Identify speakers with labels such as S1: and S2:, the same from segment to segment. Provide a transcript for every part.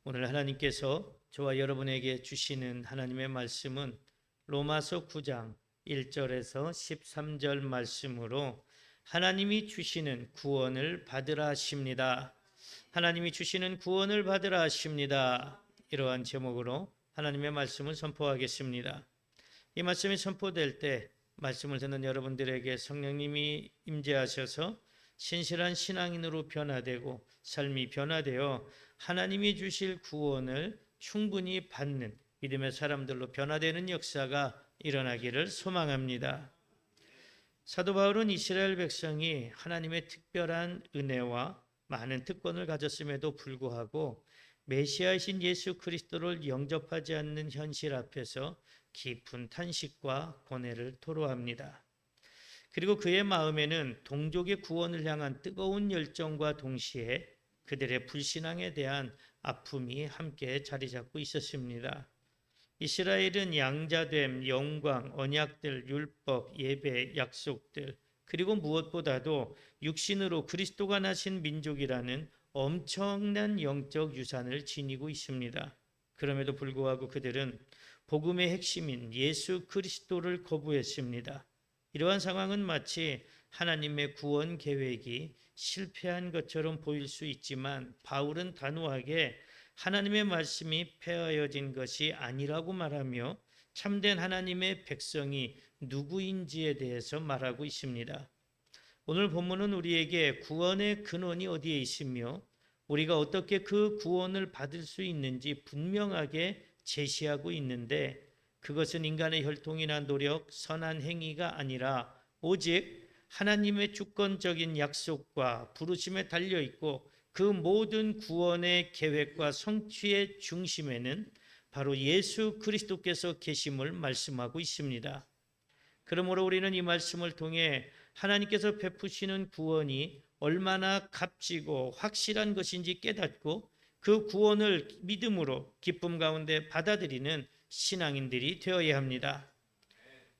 S1: 오늘 하나님께서 저와 여러분에게 주시는 하나님의 말씀은 로마서 9장 1절에서 13절 말씀으로 하나님이 주시는 구원을 받으라 하십니다. 하나님이 주시는 구원을 받으라 하십니다. 이러한 제목으로 하나님의 말씀을 선포하겠습니다. 이 말씀이 선포될 때 말씀을 듣는 여러분들에게 성령님이 임재하셔서 신실한 신앙인으로 변화되고 삶이 변화되어 하나님이 주실 구원을 충분히 받는 믿음의 사람들로 변화되는 역사가 일어나기를 소망합니다. 사도 바울은 이스라엘 백성이 하나님의 특별한 은혜와 많은 특권을 가졌음에도 불구하고 메시아이신 예수 그리스도를 영접하지 않는 현실 앞에서 깊은 탄식과 고뇌를 토로합니다. 그리고 그의 마음에는 동족의 구원을 향한 뜨거운 열정과 동시에 그들의 불신앙에 대한 아픔이 함께 자리 잡고 있었습니다. 이스라엘은 양자됨, 영광, 언약들, 율법, 예배, 약속들, 그리고 무엇보다도 육신으로 그리스도가 나신 민족이라는 엄청난 영적 유산을 지니고 있습니다. 그럼에도 불구하고 그들은 복음의 핵심인 예수 그리스도를 거부했습니다. 이러한 상황은 마치 하나님의 구원 계획이 실패한 것처럼 보일 수 있지만 바울은 단호하게 하나님의 말씀이 폐하여진 것이 아니라고 말하며 참된 하나님의 백성이 누구인지에 대해서 말하고 있습니다. 오늘 본문은 우리에게 구원의 근원이 어디에 있으며 우리가 어떻게 그 구원을 받을 수 있는지 분명하게 제시하고 있는데 그것은 인간의 혈통이나 노력, 선한 행위가 아니라 오직 하나님의 주권적인 약속과 부르심에 달려 있고 그 모든 구원의 계획과 성취의 중심에는 바로 예수 그리스도께서 계심을 말씀하고 있습니다. 그러므로 우리는 이 말씀을 통해 하나님께서 베푸시는 구원이 얼마나 값지고 확실한 것인지 깨닫고 그 구원을 믿음으로 기쁨 가운데 받아들이는 신앙인들이 되어야 합니다.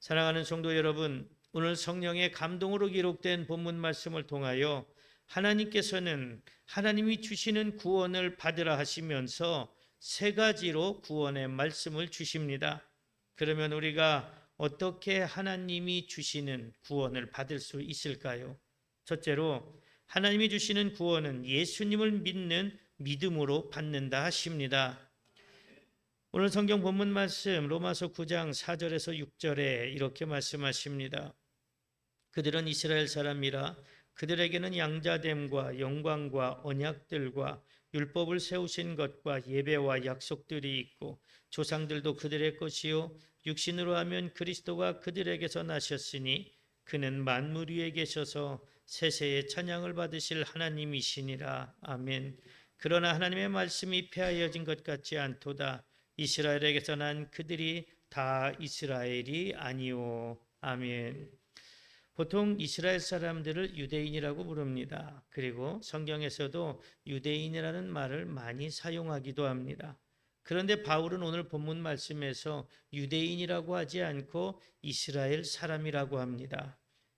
S1: 사랑하는 성도 여러분, 오늘 성령의 감동으로 기록된 본문 말씀을 통하여 하나님께서는 하나님이 주시는 구원을 받으라 하시면서 세 가지로 구원의 말씀을 주십니다. 그러면 우리가 어떻게 하나님이 주시는 구원을 받을 수 있을까요? 첫째로 하나님이 주시는 구원은 예수님을 믿는 믿음으로 받는다 하십니다. 오늘 성경 본문 말씀 로마서 9장 4절에서 6절에 이렇게 말씀하십니다. 그들은 이스라엘 사람이라 그들에게는 양자됨과 영광과 언약들과 율법을 세우신 것과 예배와 약속들이 있고 조상들도 그들의 것이요 육신으로 하면 그리스도가 그들에게서 나셨으니 그는 만물 위에 계셔서 세세의 찬양을 받으실 하나님이시니라. 아멘. 그러나 하나님의 말씀이 폐하여진 것 같지 않도다. 이스라엘에게서 난 그들이 다 이스라엘이 아니오. 아멘. 보통 이스라엘 사람들을 유대인이라고 부릅니다. 그리고 성경에서도 유대인이라는 말을 많이 사용하기도 합니다. 그런데 바울은 오늘 본문 말씀에서 유대인이라고 하지 않고 이스라엘 사람이라고 합니다.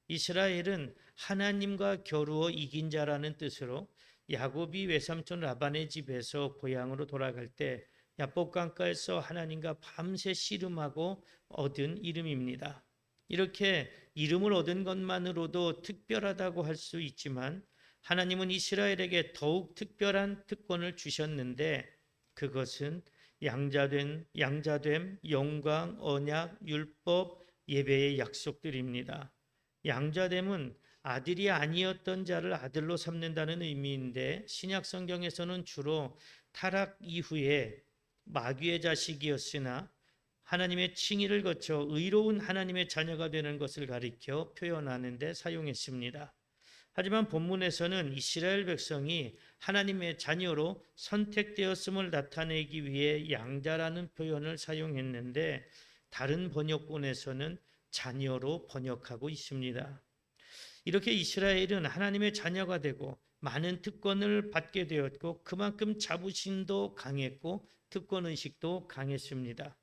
S1: 이스라엘은 하나님과 겨루어 이긴 자라는 뜻으로 야곱이 외삼촌 라반의 집에서 고향으로 돌아갈 때 야복 강가에서 하나님과 밤새 씨름하고 얻은 이름입니다. 이렇게 이름을 얻은 것만으로도 특별하다고 할 수 있지만 하나님은 이스라엘에게 더욱 특별한 특권을 주셨는데 그것은 양자됨, 영광, 언약, 율법, 예배의 약속들입니다. 양자됨은 아들이 아니었던 자를 아들로 삼는다는 의미인데 신약 성경에서는 주로 타락 이후에 마귀의 자식이었으나 하나님의 칭의를 거쳐 의로운 하나님의 자녀가 되는 것을 가리켜 표현하는 데 사용했습니다. 하지만 본문에서는 이스라엘 백성이 하나님의 자녀로 선택되었음을 나타내기 위해 양자라는 표현을 사용했는데 다른 번역본에서는 자녀로 번역하고 있습니다. 이렇게 이스라엘은 하나님의 자녀가 되고 많은 특권을 받게 되었고 그만큼 자부심도 강했고 특권의식도 강했습니다.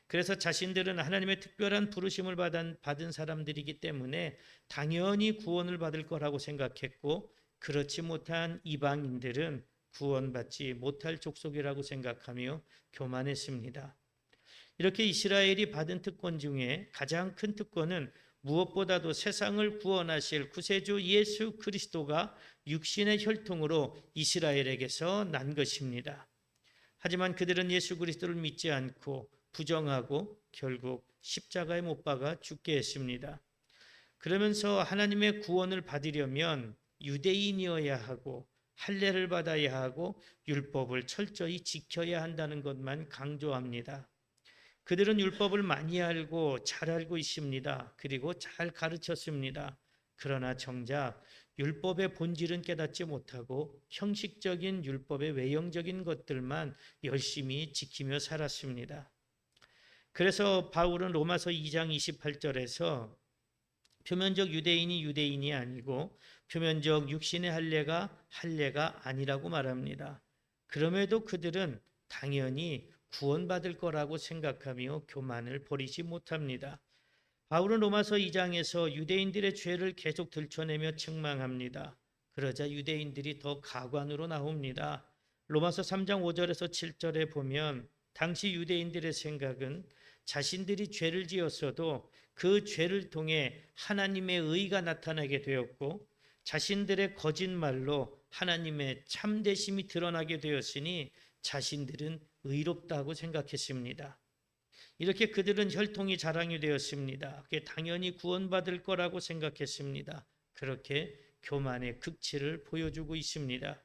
S1: 그래서 자신들은 하나님의 특별한 부르심을 받은 사람들이기 때문에 당연히 구원을 받을 거라고 생각했고 그렇지 못한 이방인들은 구원받지 못할 족속이라고 생각하며 교만했습니다. 이렇게 이스라엘이 받은 특권 중에 가장 큰 특권은 무엇보다도 세상을 구원하실 구세주 예수 그리스도가 육신의 혈통으로 이스라엘에게서 난 것입니다. 하지만 그들은 예수 그리스도를 믿지 않고 부정하고 결국 십자가에 못 박아 죽게 했습니다. 그러면서 하나님의 구원을 받으려면 유대인이어야 하고 할례를 받아야 하고 율법을 철저히 지켜야 한다는 것만 강조합니다. 그들은 율법을 많이 알고 잘 알고 있습니다. 그리고 잘 가르쳤습니다. 그러나 정작 율법의 본질은 깨닫지 못하고 형식적인 율법의 외형적인 것들만 열심히 지키며 살았습니다. 그래서 바울은 로마서 2장 28절에서 표면적 유대인이 유대인이 아니고 표면적 육신의 할례가 아니라고 말합니다. 그럼에도 그들은 당연히 구원받을 거라고 생각하며 교만을 버리지 못합니다. 바울은 로마서 2장에서 유대인들의 죄를 계속 들춰내며 책망합니다. 그러자 유대인들이 더 가관으로 나옵니다. 로마서 3장 5절에서 7절에 보면 당시 유대인들의 생각은 자신들이 죄를 지었어도 그 죄를 통해 하나님의 의가 나타나게 되었고 자신들의 거짓말로 하나님의 참되심이 드러나게 되었으니 자신들은 의롭다고 생각했습니다. 이렇게 그들은 혈통이 자랑이 되었습니다. 그게 당연히 구원받을 거라고 생각했습니다. 그렇게 교만의 극치를 보여주고 있습니다.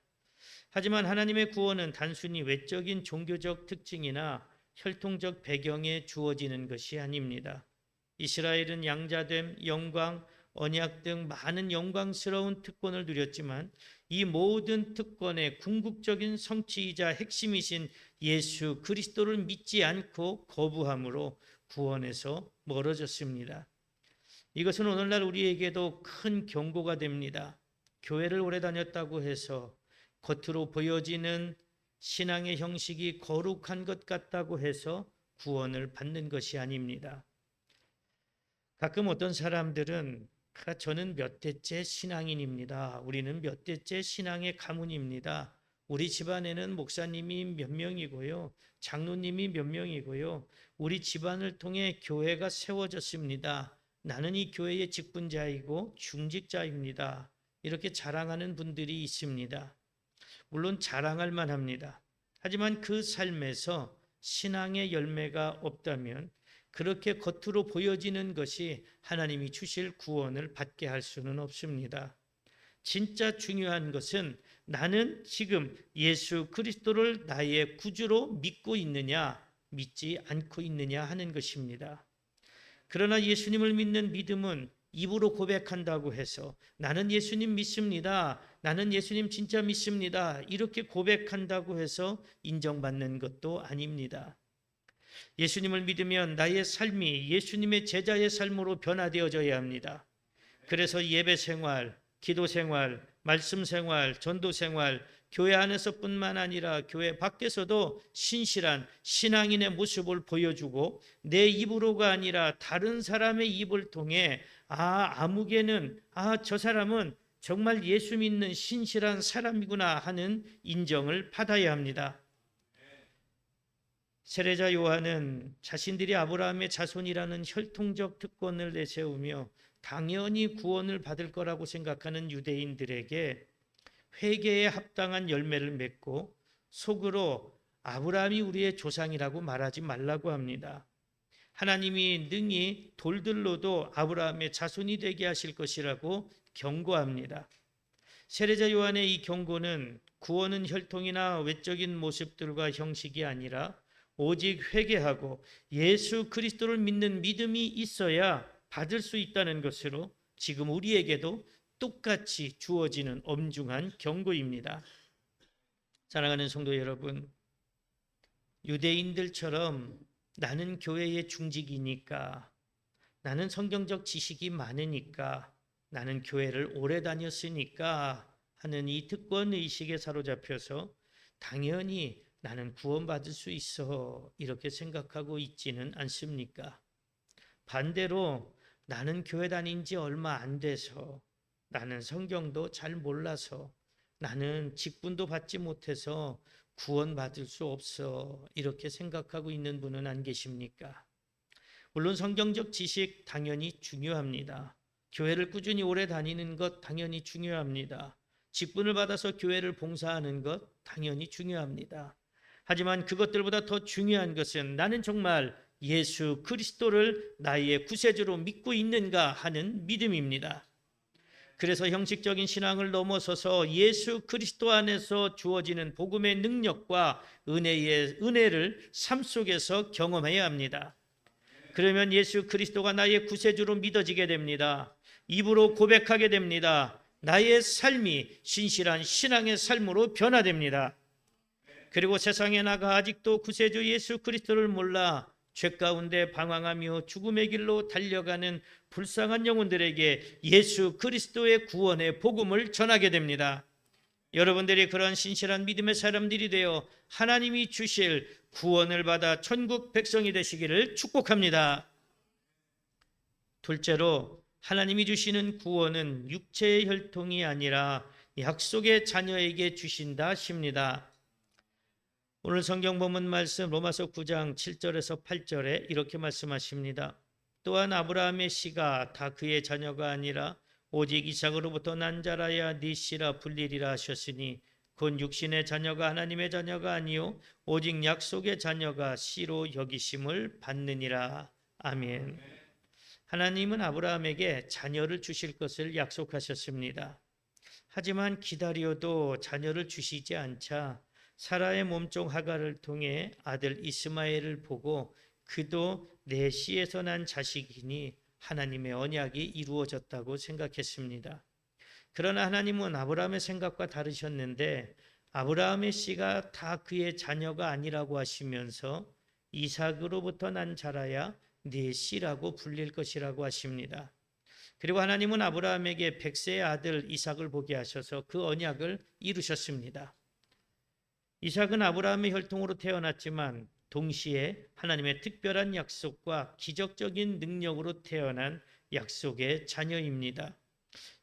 S1: 하지만 하나님의 구원은 단순히 외적인 종교적 특징이나 혈통적 배경에 주어지는 것이 아닙니다. 이스라엘은 양자됨, 영광, 언약 등 많은 영광스러운 특권을 누렸지만 이 모든 특권의 궁극적인 성취이자 핵심이신 예수 그리스도를 믿지 않고 거부함으로 구원에서 멀어졌습니다. 이것은 오늘날 우리에게도 큰 경고가 됩니다. 교회를 오래 다녔다고 해서 겉으로 보여지는 신앙의 형식이 거룩한 것 같다고 해서 구원을 받는 것이 아닙니다. 가끔 어떤 사람들은 저는 몇 대째 신앙인입니다. 우리는 몇 대째 신앙의 가문입니다. 우리 집안에는 목사님이 몇 명이고요. 장로님이 몇 명이고요. 우리 집안을 통해 교회가 세워졌습니다. 나는 이 교회의 직분자이고 중직자입니다. 이렇게 자랑하는 분들이 있습니다. 물론 자랑할 만합니다. 하지만 그 삶에서 신앙의 열매가 없다면 그렇게 겉으로 보여지는 것이 하나님이 주실 구원을 받게 할 수는 없습니다. 진짜 중요한 것은 나는 지금 예수 그리스도를 나의 구주로 믿고 있느냐, 믿지 않고 있느냐 하는 것입니다. 그러나 예수님을 믿는 믿음은 입으로 고백한다고 해서 나는 예수님 믿습니다. 나는 예수님 진짜 믿습니다. 이렇게 고백한다고 해서 인정받는 것도 아닙니다. 예수님을 믿으면 나의 삶이 예수님의 제자의 삶으로 변화되어져야 합니다. 그래서 예배 생활, 기도 생활, 말씀 생활, 전도 생활, 교회 안에서뿐만 아니라 교회 밖에서도 신실한 신앙인의 모습을 보여주고 내 입으로가 아니라 다른 사람의 입을 통해 아무개는 저 사람은 정말 예수 믿는 신실한 사람이구나 하는 인정을 받아야 합니다. 세례자 요한은 자신들이 아브라함의 자손이라는 혈통적 특권을 내세우며 당연히 구원을 받을 거라고 생각하는 유대인들에게 회개에 합당한 열매를 맺고 속으로 아브라함이 우리의 조상이라고 말하지 말라고 합니다. 하나님이 능히 돌들로도 아브라함의 자손이 되게 하실 것이라고 경고합니다. 세례자 요한의 이 경고는 구원은 혈통이나 외적인 모습들과 형식이 아니라 오직 회개하고 예수 그리스도를 믿는 믿음이 있어야 받을 수 있다는 것으로 지금 우리에게도 똑같이 주어지는 엄중한 경고입니다. 사랑하는 성도 여러분, 유대인들처럼 나는 교회의 중직이니까, 나는 성경적 지식이 많으니까, 나는 교회를 오래 다녔으니까 하는 이 특권의식에 사로잡혀서 당연히 나는 구원받을 수 있어 이렇게 생각하고 있지는 않습니까? 반대로 나는 교회 다닌 지 얼마 안 돼서 나는 성경도 잘 몰라서 나는 직분도 받지 못해서 구원받을 수 없어. 이렇게 생각하고 있는 분은 안 계십니까? 물론 성경적 지식 당연히 중요합니다. 교회를 꾸준히 오래 다니는 것 당연히 중요합니다. 직분을 받아서 교회를 봉사하는 것 당연히 중요합니다. 하지만 그것들보다 더 중요한 것은 나는 정말 예수 그리스도를 나의 구세주로 믿고 있는가 하는 믿음입니다. 그래서 형식적인 신앙을 넘어서서 예수 그리스도 안에서 주어지는 복음의 능력과 은혜를 삶 속에서 경험해야 합니다. 그러면 예수 그리스도가 나의 구세주로 믿어지게 됩니다. 입으로 고백하게 됩니다. 나의 삶이 신실한 신앙의 삶으로 변화됩니다. 그리고 세상에 나가 아직도 구세주 예수 그리스도를 몰라 죄 가운데 방황하며 죽음의 길로 달려가는 불쌍한 영혼들에게 예수 그리스도의 구원의 복음을 전하게 됩니다. 여러분들이 그런 신실한 믿음의 사람들이 되어 하나님이 주실 구원을 받아 천국 백성이 되시기를 축복합니다. 둘째로 하나님이 주시는 구원은 육체의 혈통이 아니라 약속의 자녀에게 주신다 하십니다. 오늘 성경 본문 말씀 로마서 9장 7절에서 8절에 이렇게 말씀하십니다. 또한 아브라함의 씨가 다 그의 자녀가 아니라 오직 이삭으로부터 난 자라야 네 씨라 불리리라 하셨으니 곧 육신의 자녀가 하나님의 자녀가 아니요 오직 약속의 자녀가 씨로 여기심을 받느니라. 아멘. 하나님은 아브라함에게 자녀를 주실 것을 약속하셨습니다. 하지만 기다려도 자녀를 주시지 않자 사라의 몸종 하갈을 통해 아들 이스마엘을 보고 그도 내 씨에서 난 자식이니 하나님의 언약이 이루어졌다고 생각했습니다. 그러나 하나님은 아브라함의 생각과 다르셨는데 아브라함의 씨가 다 그의 자녀가 아니라고 하시면서 이삭으로부터 난 자라야 네 씨라고 불릴 것이라고 하십니다. 그리고 하나님은 아브라함에게 100세의 아들 이삭을 보게 하셔서 그 언약을 이루셨습니다. 이삭은 아브라함의 혈통으로 태어났지만 동시에 하나님의 특별한 약속과 기적적인 능력으로 태어난 약속의 자녀입니다.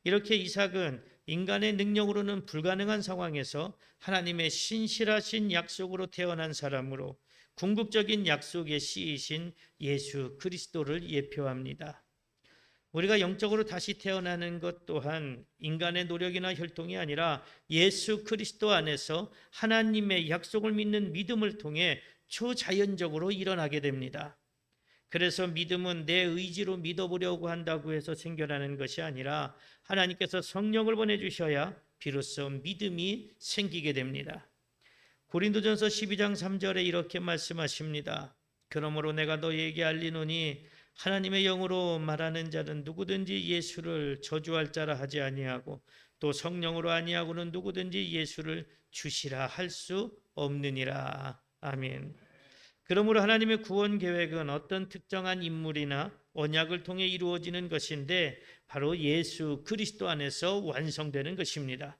S1: 이렇게 이삭은 인간의 능력으로는 불가능한 상황에서 하나님의 신실하신 약속으로 태어난 사람으로 궁극적인 약속의 씨이신 예수 그리스도를 예표합니다. 우리가 영적으로 다시 태어나는 것 또한 인간의 노력이나 혈통이 아니라 예수 그리스도 안에서 하나님의 약속을 믿는 믿음을 통해 초자연적으로 일어나게 됩니다. 그래서 믿음은 내 의지로 믿어보려고 한다고 해서 생겨나는 것이 아니라 하나님께서 성령을 보내주셔야 비로소 믿음이 생기게 됩니다. 고린도전서 12장 3절에 이렇게 말씀하십니다. 그러므로 내가 너희에게 알리노니 하나님의 영으로 말하는 자는 누구든지 예수를 저주할 자라 하지 아니하고 또 성령으로 아니하고는 누구든지 예수를 주시라 할 수 없느니라. 아멘. 그러므로 하나님의 구원 계획은 어떤 특정한 인물이나 언약을 통해 이루어지는 것인데 바로 예수 그리스도 안에서 완성되는 것입니다.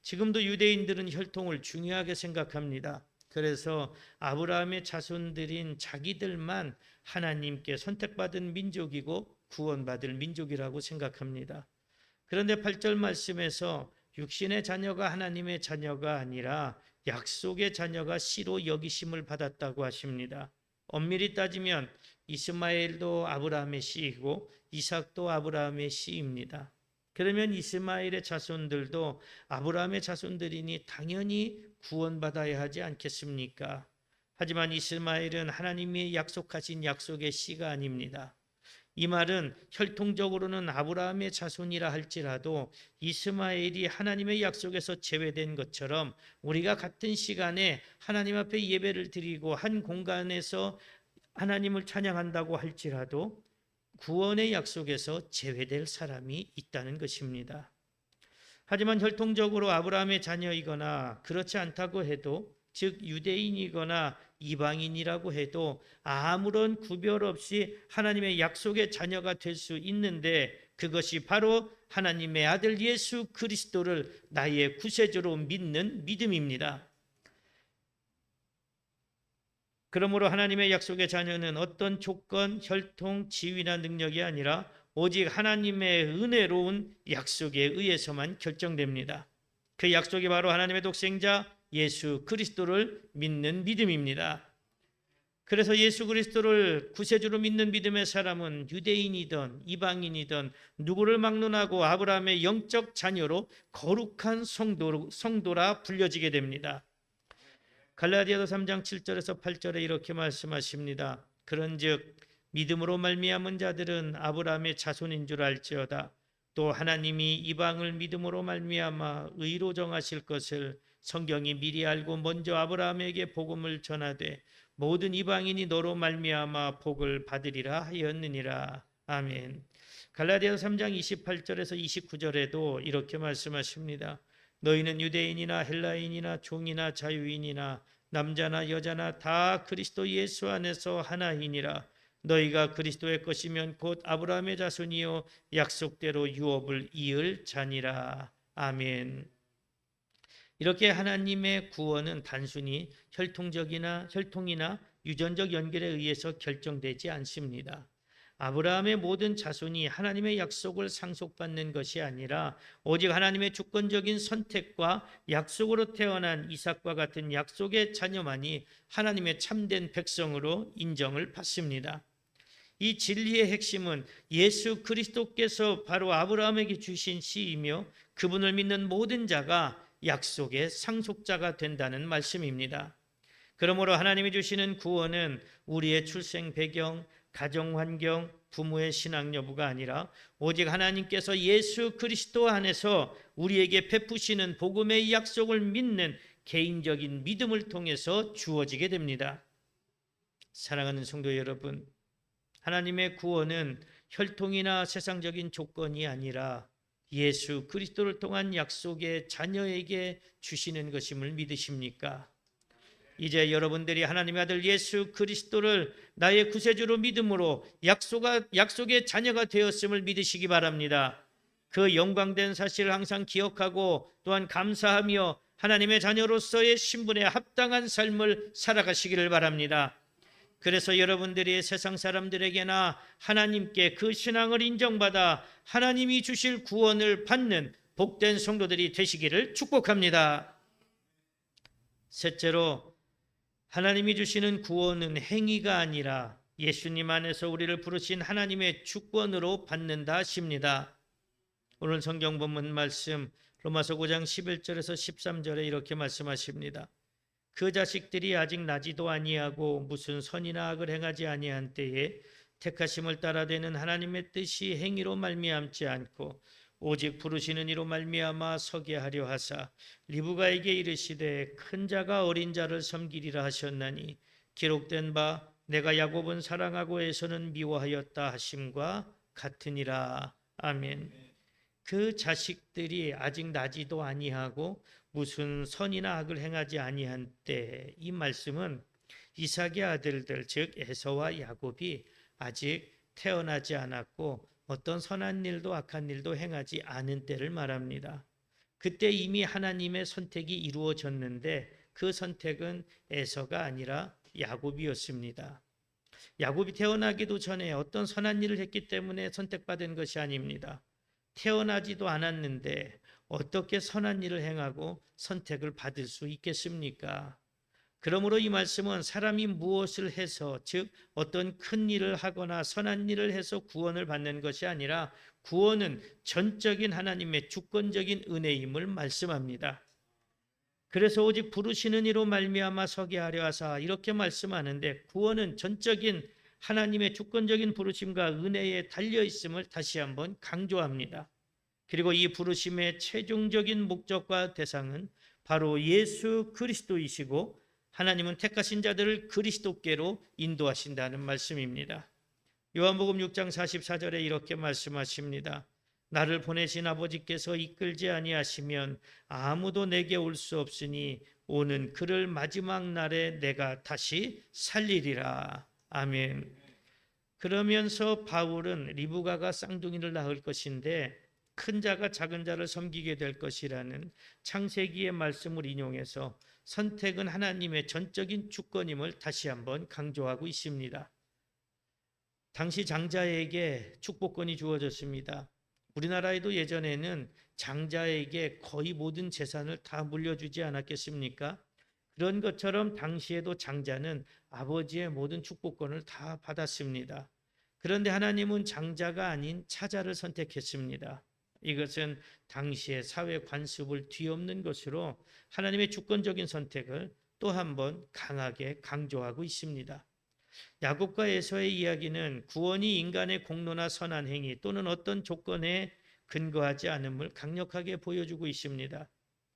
S1: 지금도 유대인들은 혈통을 중요하게 생각합니다. 그래서 아브라함의 자손들인 자기들만 하나님께 선택받은 민족이고 구원받을 민족이라고 생각합니다. 그런데 8절 말씀에서 육신의 자녀가 하나님의 자녀가 아니라 약속의 자녀가 씨로 여기심을 받았다고 하십니다. 엄밀히 따지면 이스마엘도 아브라함의 씨이고 이삭도 아브라함의 씨입니다. 그러면 이스마엘의 자손들도 아브라함의 자손들이니 당연히 구원받아야 하지 않겠습니까? 하지만 이스마엘은 하나님이 약속하신 약속의 씨가 아닙니다. 이 말은 혈통적으로는 아브라함의 자손이라 할지라도 이스마엘이 하나님의 약속에서 제외된 것처럼 우리가 같은 시간에 하나님 앞에 예배를 드리고 한 공간에서 하나님을 찬양한다고 할지라도 구원의 약속에서 제외될 사람이 있다는 것입니다. 하지만 혈통적으로 아브라함의 자녀이거나 그렇지 않다고 해도 즉 유대인이거나 이방인이라고 해도 아무런 구별 없이 하나님의 약속의 자녀가 될 수 있는데 그것이 바로 하나님의 아들 예수 그리스도를 나의 구세주로 믿는 믿음입니다. 그러므로 하나님의 약속의 자녀는 어떤 조건, 혈통, 지위나 능력이 아니라 오직 하나님의 은혜로운 약속에 의해서만 결정됩니다. 그 약속이 바로 하나님의 독생자 예수 그리스도를 믿는 믿음입니다. 그래서 예수 그리스도를 구세주로 믿는 믿음의 사람은 유대인이든 이방인이든 누구를 막론하고 아브라함의 영적 자녀로 거룩한 성도라 불려지게 됩니다. 갈라디아서 3장 7절에서 8절에 이렇게 말씀하십니다. 그런즉 믿음으로 말미암은 자들은 아브라함의 자손인 줄 알지어다. 또 하나님이 이방을 믿음으로 말미암아 의로 정하실 것을 성경이 미리 알고 먼저 아브라함에게 복음을 전하되 모든 이방인이 너로 말미암아 복을 받으리라 하였느니라. 아멘. 갈라디아서 3장 28절에서 29절에도 이렇게 말씀하십니다. 너희는 유대인이나 헬라인이나 종이나 자유인이나 남자나 여자나 다 그리스도 예수 안에서 하나이니라. 너희가 그리스도의 것이면 곧 아브라함의 자손이요 약속대로 유업을 이을 자니라. 아멘. 이렇게 하나님의 구원은 단순히 혈통이나 유전적 연결에 의해서 결정되지 않습니다. 아브라함의 모든 자손이 하나님의 약속을 상속받는 것이 아니라 오직 하나님의 주권적인 선택과 약속으로 태어난 이삭과 같은 약속의 자녀만이 하나님의 참된 백성으로 인정을 받습니다. 이 진리의 핵심은 예수 그리스도께서 바로 아브라함에게 주신 씨이며 그분을 믿는 모든 자가 약속의 상속자가 된다는 말씀입니다. 그러므로 하나님이 주시는 구원은 우리의 출생 배경, 가정 환경, 부모의 신앙 여부가 아니라 오직 하나님께서 예수 그리스도 안에서 우리에게 베푸시는 복음의 약속을 믿는 개인적인 믿음을 통해서 주어지게 됩니다. 사랑하는 성도 여러분, 하나님의 구원은 혈통이나 세상적인 조건이 아니라 예수 그리스도를 통한 약속의 자녀에게 주시는 것임을 믿으십니까? 이제 여러분들이 하나님의 아들 예수 그리스도를 나의 구세주로 믿음으로 약속의 자녀가 되었음을 믿으시기 바랍니다. 그 영광된 사실을 항상 기억하고 또한 감사하며 하나님의 자녀로서의 신분에 합당한 삶을 살아가시기를 바랍니다. 그래서 여러분들이 세상 사람들에게나 하나님께 그 신앙을 인정받아 하나님이 주실 구원을 받는 복된 성도들이 되시기를 축복합니다. 셋째로, 하나님이 주시는 구원은 행위가 아니라 예수님 안에서 우리를 부르신 하나님의 주권으로 받는다 하십니다. 오늘 성경 본문 말씀 로마서 9장 11절에서 13절에 이렇게 말씀하십니다. 그 자식들이 아직 나지도 아니하고 무슨 선이나 악을 행하지 아니한 때에 택하심을 따라되는 하나님의 뜻이 행위로 말미암지 않고 오직 부르시는 이로 말미암아 서게 하려 하사 리브가에게 이르시되 큰 자가 어린 자를 섬기리라 하셨나니 기록된 바 내가 야곱은 사랑하고 에서는 미워하였다 하심과 같으니라. 아멘. 그 자식들이 아직 나지도 아니하고 무슨 선이나 악을 행하지 아니한 때, 이 말씀은 이삭의 아들들 즉 에서와 야곱이 아직 태어나지 않았고 어떤 선한 일도 악한 일도 행하지 않은 때를 말합니다. 그때 이미 하나님의 선택이 이루어졌는데 그 선택은 에서가 아니라 야곱이었습니다. 야곱이 태어나기도 전에 어떤 선한 일을 했기 때문에 선택받은 것이 아닙니다. 태어나지도 않았는데 어떻게 선한 일을 행하고 선택을 받을 수 있겠습니까? 그러므로 이 말씀은 사람이 무엇을 해서, 즉 어떤 큰 일을 하거나 선한 일을 해서 구원을 받는 것이 아니라 구원은 전적인 하나님의 주권적인 은혜임을 말씀합니다. 그래서 오직 부르시는 이로 말미암아 서게 하려 하사 이렇게 말씀하는데, 구원은 전적인 하나님의 주권적인 부르심과 은혜에 달려 있음을 다시 한번 강조합니다. 그리고 이 부르심의 최종적인 목적과 대상은 바로 예수 그리스도이시고 하나님은 택하신 자들을 그리스도께로 인도하신다는 말씀입니다. 요한복음 6장 44절에 이렇게 말씀하십니다. 나를 보내신 아버지께서 이끌지 아니하시면 아무도 내게 올 수 없으니 오는 그를 마지막 날에 내가 다시 살리리라. 아멘. 그러면서 바울은 리브가가 쌍둥이를 낳을 것인데 큰 자가 작은 자를 섬기게 될 것이라는 창세기의 말씀을 인용해서 선택은 하나님의 전적인 주권임을 다시 한번 강조하고 있습니다. 당시 장자에게 축복권이 주어졌습니다. 우리나라에도 예전에는 장자에게 거의 모든 재산을 다 물려주지 않았겠습니까? 그런 것처럼 당시에도 장자는 아버지의 모든 축복권을 다 받았습니다. 그런데 하나님은 장자가 아닌 차자를 선택했습니다. 이것은 당시의 사회 관습을 뒤엎는 것으로 하나님의 주권적인 선택을 또 한 번 강하게 강조하고 있습니다. 야곱과 에서의 이야기는 구원이 인간의 공로나 선한 행위 또는 어떤 조건에 근거하지 않음을 강력하게 보여주고 있습니다.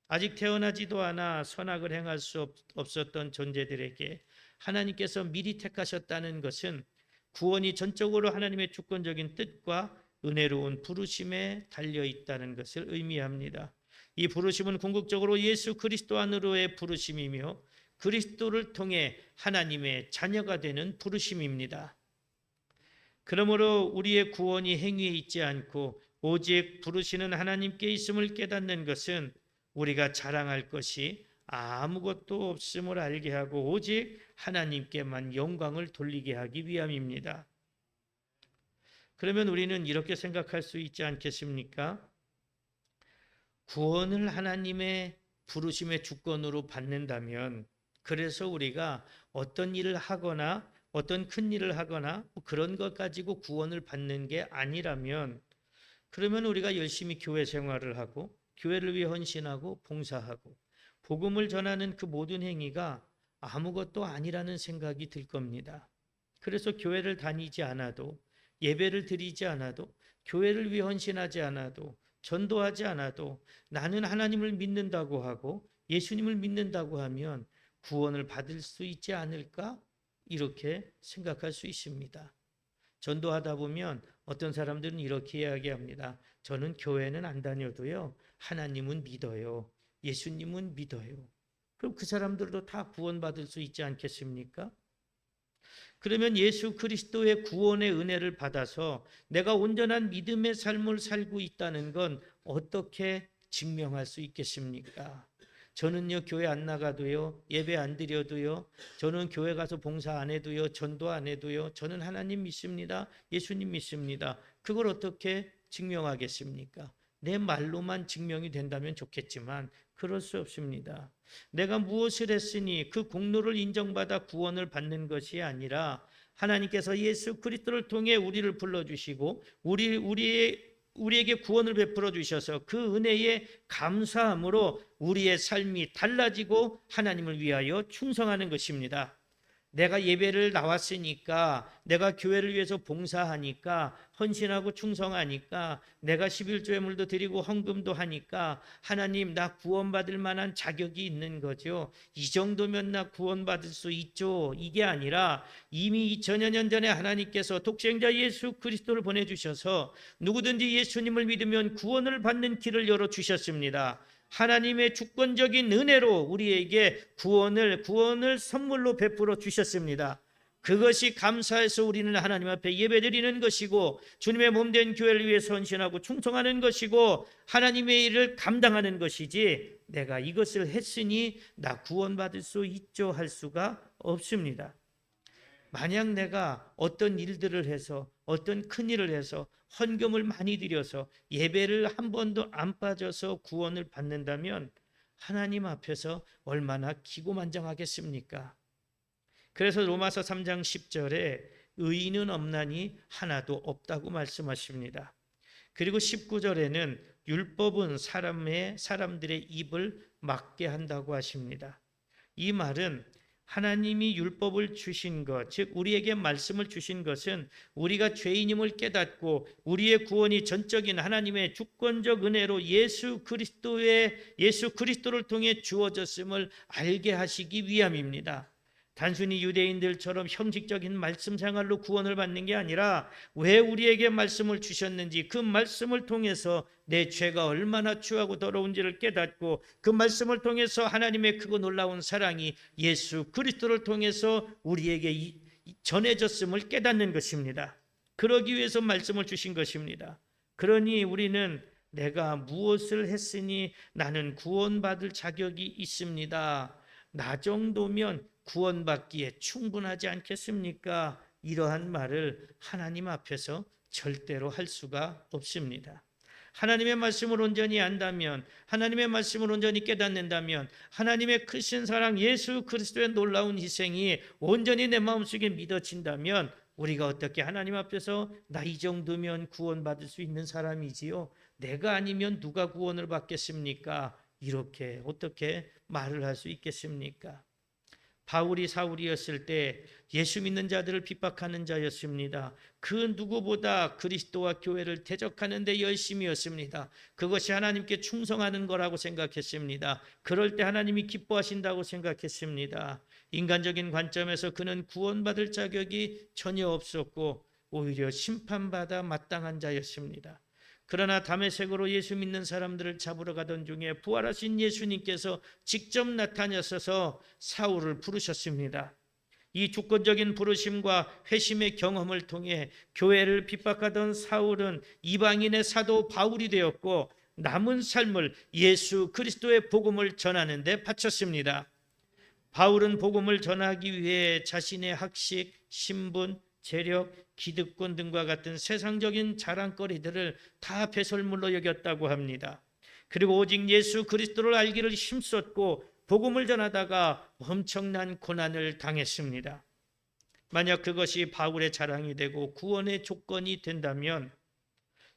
S1: 아직 태어나지도 않아 선악을 행할 수 없었던 존재들에게 하나님께서 미리 택하셨다는 것은 구원이 전적으로 하나님의 주권적인 뜻과 은혜로운 부르심에 달려 있다는 것을 의미합니다. 이 부르심은 궁극적으로 예수 그리스도 안으로의 부르심이며 그리스도를 통해 하나님의 자녀가 되는 부르심입니다. 그러므로 우리의 구원이 행위에 있지 않고 오직 부르시는 하나님께 있음을 깨닫는 것은 우리가 자랑할 것이 아무것도 없음을 알게 하고 오직 하나님께만 영광을 돌리게 하기 위함입니다. 그러면 우리는 이렇게 생각할 수 있지 않겠습니까? 구원을 하나님의 부르심의 주권으로 받는다면, 그래서 우리가 어떤 일을 하거나 어떤 큰 일을 하거나 그런 것 가지고 구원을 받는 게 아니라면, 그러면 우리가 열심히 교회 생활을 하고 교회를 위해 헌신하고 봉사하고 복음을 전하는 그 모든 행위가 아무것도 아니라는 생각이 들 겁니다. 그래서 교회를 다니지 않아도, 예배를 드리지 않아도, 교회를 위해 헌신하지 않아도, 전도하지 않아도 나는 하나님을 믿는다고 하고 예수님을 믿는다고 하면 구원을 받을 수 있지 않을까? 이렇게 생각할 수 있습니다. 전도하다 보면 어떤 사람들은 이렇게 이야기합니다. 저는 교회는 안 다녀도요, 하나님은 믿어요. 예수님은 믿어요. 그럼 그 사람들도 다 구원받을 수 있지 않겠습니까? 그러면 예수 그리스도의 구원의 은혜를 받아서 내가 온전한 믿음의 삶을 살고 있다는 건 어떻게 증명할 수 있겠습니까? 저는요, 교회 안 나가도요, 예배 안 드려도요, 저는 교회 가서 봉사 안 해도요, 전도 안 해도요, 저는 하나님 믿습니다, 예수님 믿습니다. 그걸 어떻게 증명하겠습니까? 내 말로만 증명이 된다면 좋겠지만 그럴 수 없습니다. 내가 무엇을 했으니 그 공로를 인정받아 구원을 받는 것이 아니라 하나님께서 예수 그리스도를 통해 우리를 불러주시고 우리에게 구원을 베풀어 주셔서 그 은혜에 감사함으로 우리의 삶이 달라지고 하나님을 위하여 충성하는 것입니다. 내가 예배를 나왔으니까, 내가 교회를 위해서 봉사하니까, 헌신하고 충성하니까, 내가 11조의 물도 드리고 헌금도 하니까 하나님 나 구원받을 만한 자격이 있는 거죠. 이 정도면 나 구원받을 수 있죠. 이게 아니라 이미 2000여 년 전에 하나님께서 독생자 예수 그리스도를 보내주셔서 누구든지 예수님을 믿으면 구원을 받는 길을 열어주셨습니다. 하나님의 주권적인 은혜로 우리에게 구원을 선물로 베풀어 주셨습니다. 그것이 감사해서 우리는 하나님 앞에 예배드리는 것이고 주님의 몸된 교회를 위해서 헌신하고 충성하는 것이고 하나님의 일을 감당하는 것이지, 내가 이것을 했으니 나 구원받을 수 있죠 할 수가 없습니다. 만약 내가 어떤 일들을 해서, 어떤 큰 일을 해서, 헌금을 많이 드려서 예배를 한 번도 안 빠져서 구원을 받는다면 하나님 앞에서 얼마나 기고만장하겠습니까? 그래서 로마서 3장 10절에 의인은 없나니 하나도 없다고 말씀하십니다. 그리고 19절에는 율법은 사람들의 입을 막게 한다고 하십니다. 이 말은 하나님이 율법을 주신 것, 즉 우리에게 말씀을 주신 것은 우리가 죄인임을 깨닫고 우리의 구원이 전적인 하나님의 주권적 은혜로 예수 그리스도를 통해 주어졌음을 알게 하시기 위함입니다. 단순히 유대인들처럼 형식적인 말씀 생활로 구원을 받는 게 아니라 왜 우리에게 말씀을 주셨는지, 그 말씀을 통해서 내 죄가 얼마나 추하고 더러운지를 깨닫고 그 말씀을 통해서 하나님의 크고 놀라운 사랑이 예수 그리스도를 통해서 우리에게 전해졌음을 깨닫는 것입니다. 그러기 위해서 말씀을 주신 것입니다. 그러니 우리는 내가 무엇을 했으니 나는 구원받을 자격이 있습니다, 나 정도면 구원받기에 충분하지 않겠습니까? 이러한 말을 하나님 앞에서 절대로 할 수가 없습니다. 하나님의 말씀을 온전히 안다면, 하나님의 말씀을 온전히 깨닫는다면, 하나님의 크신 사랑 예수 그리스도의 놀라운 희생이 온전히 내 마음속에 믿어진다면, 우리가 어떻게 하나님 앞에서 나 이 정도면 구원받을 수 있는 사람이지요, 내가 아니면 누가 구원을 받겠습니까? 이렇게 어떻게 말을 할 수 있겠습니까? 바울이 사울이었을 때 예수 믿는 자들을 핍박하는 자였습니다. 그 누구보다 그리스도와 교회를 대적하는 데 열심이었습니다. 그것이 하나님께 충성하는 거라고 생각했습니다. 그럴 때 하나님이 기뻐하신다고 생각했습니다. 인간적인 관점에서 그는 구원받을 자격이 전혀 없었고 오히려 심판받아 마땅한 자였습니다. 그러나 다메섹으로 예수 믿는 사람들을 잡으러 가던 중에 부활하신 예수님께서 직접 나타나셔서 사울을 부르셨습니다. 이 주권적인 부르심과 회심의 경험을 통해 교회를 핍박하던 사울은 이방인의 사도 바울이 되었고 남은 삶을 예수 그리스도의 복음을 전하는 데 바쳤습니다. 바울은 복음을 전하기 위해 자신의 학식, 신분, 재력, 기득권 등과 같은 세상적인 자랑거리들을 다 배설물로 여겼다고 합니다. 그리고 오직 예수 그리스도를 알기를 힘썼고 복음을 전하다가 엄청난 고난을 당했습니다. 만약 그것이 바울의 자랑이 되고 구원의 조건이 된다면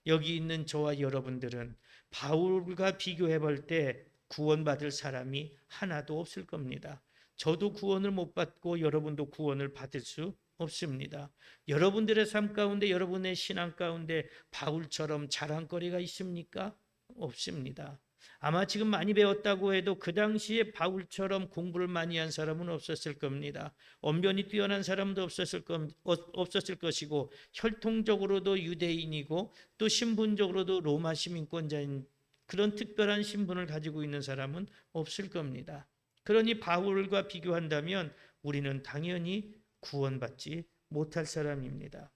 S1: 여기 있는 저와 여러분들은 바울과 비교해 볼 때 구원받을 사람이 하나도 없을 겁니다. 저도 구원을 못 받고 여러분도 구원을 받을 수 없습니다. 여러분들의 삶 가운데, 여러분의 신앙 가운데 바울처럼 자랑거리가 있습니까? 없습니다. 아마 지금 많이 배웠다고 해도 그 당시에 바울처럼 공부를 많이 한 사람은 없었을 겁니다. 언변이 뛰어난 사람도 없었을 것이고 혈통적으로도 유대인이고 또 신분적으로도 로마 시민권자인 그런 특별한 신분을 가지고 있는 사람은 없을 겁니다. 그러니 바울과 비교한다면 우리는 당연히 구원받지 못할 사람입니다.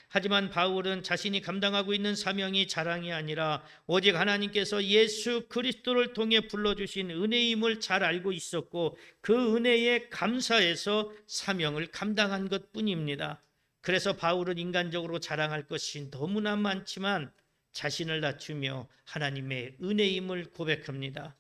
S1: 하지만 바울은 자신이 감당하고 있는 사명이 자랑이 아니라 오직 하나님께서 예수 그리스도를 통해 불러주신 은혜임을 잘 알고 있었고 그 은혜에 감사해서 사명을 감당한 것뿐입니다. 그래서 바울은 인간적으로 자랑할 것이 너무나 많지만 자신을 낮추며 하나님의 은혜임을 고백합니다.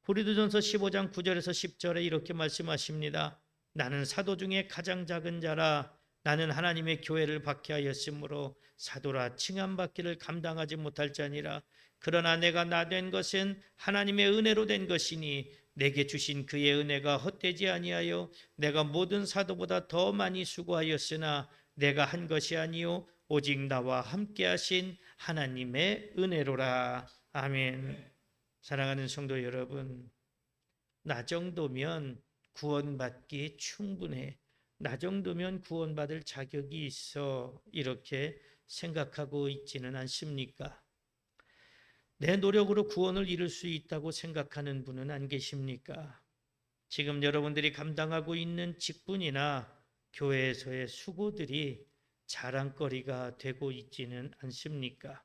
S1: 고린도전서 15장 9절에서 10절에 이렇게 말씀하십니다. 나는 사도 중에 가장 작은 자라 나는 하나님의 교회를 박해하였으므로 사도라 칭함받기를 감당하지 못할 자니라. 그러나 내가 나 된 것은 하나님의 은혜로 된 것이니 내게 주신 그의 은혜가 헛되지 아니하여 내가 모든 사도보다 더 많이 수고하였으나 내가 한 것이 아니요 오직 나와 함께 하신 하나님의 은혜로라. 아멘. 사랑하는 성도 여러분, 나 정도면 구원받기 충분해. 나 정도면 구원받을 자격이 있어. 이렇게 생각하고 있지는 않습니까? 내 노력으로 구원을 이룰 수 있다고 생각하는 분은 안 계십니까? 지금 여러분들이 감당하고 있는 직분이나 교회에서의 수고들이 자랑거리가 되고 있지는 않습니까?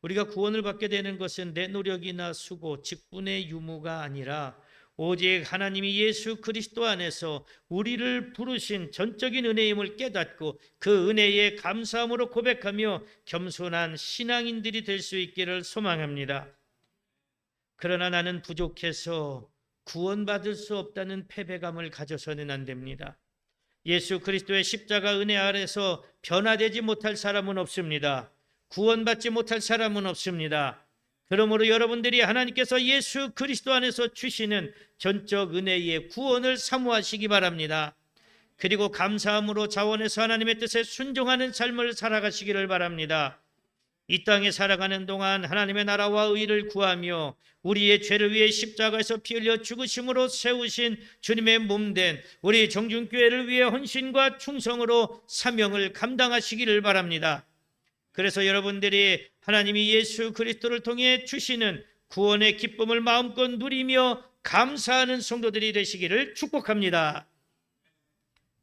S1: 우리가 구원을 받게 되는 것은 내 노력이나 수고, 직분의 유무가 아니라 오직 하나님이 예수 그리스도 안에서 우리를 부르신 전적인 은혜임을 깨닫고 그 은혜에 감사함으로 고백하며 겸손한 신앙인들이 될 수 있기를 소망합니다. 그러나 나는 부족해서 구원받을 수 없다는 패배감을 가져서는 안 됩니다. 예수 그리스도의 십자가 은혜 아래서 변화되지 못할 사람은 없습니다. 구원받지 못할 사람은 없습니다. 그러므로 여러분들이 하나님께서 예수 그리스도 안에서 주시는 전적 은혜의 구원을 사모하시기 바랍니다. 그리고 감사함으로 자원해서 하나님의 뜻에 순종하는 삶을 살아가시기를 바랍니다. 이 땅에 살아가는 동안 하나님의 나라와 의를 구하며 우리의 죄를 위해 십자가에서 피 흘려 죽으심으로 세우신 주님의 몸된 우리 정중교회를 위해 헌신과 충성으로 사명을 감당하시기를 바랍니다. 그래서 여러분들이 하나님이 예수 그리스도를 통해 주시는 구원의 기쁨을 마음껏 누리며 감사하는 성도들이 되시기를 축복합니다.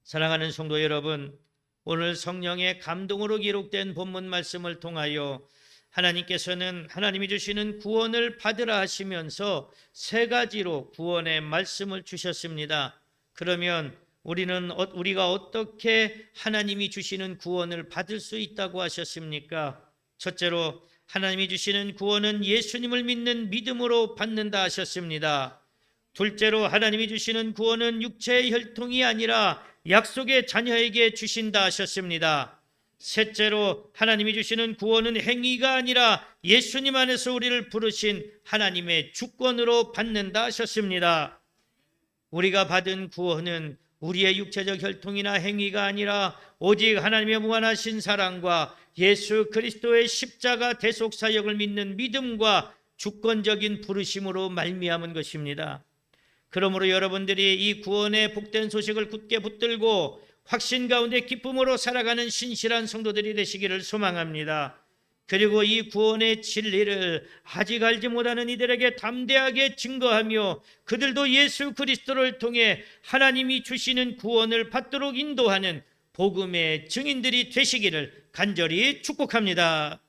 S1: 사랑하는 성도 여러분, 오늘 성령의 감동으로 기록된 본문 말씀을 통하여 하나님께서는 하나님이 주시는 구원을 받으라 하시면서 세 가지로 구원의 말씀을 주셨습니다. 그러면 우리가 어떻게 하나님이 주시는 구원을 받을 수 있다고 하셨습니까? 첫째로 하나님이 주시는 구원은 예수님을 믿는 믿음으로 받는다 하셨습니다. 둘째로 하나님이 주시는 구원은 육체의 혈통이 아니라 약속의 자녀에게 주신다 하셨습니다. 셋째로 하나님이 주시는 구원은 행위가 아니라 예수님 안에서 우리를 부르신 하나님의 주권으로 받는다 하셨습니다. 우리가 받은 구원은 우리의 육체적 혈통이나 행위가 아니라 오직 하나님의 무한하신 사랑과 예수 그리스도의 십자가 대속 사역을 믿는 믿음과 주권적인 부르심으로 말미암은 것입니다. 그러므로 여러분들이 이 구원의 복된 소식을 굳게 붙들고 확신 가운데 기쁨으로 살아가는 신실한 성도들이 되시기를 소망합니다. 그리고 이 구원의 진리를 아직 알지 못하는 이들에게 담대하게 증거하며 그들도 예수 그리스도를 통해 하나님이 주시는 구원을 받도록 인도하는 복음의 증인들이 되시기를 간절히 축복합니다.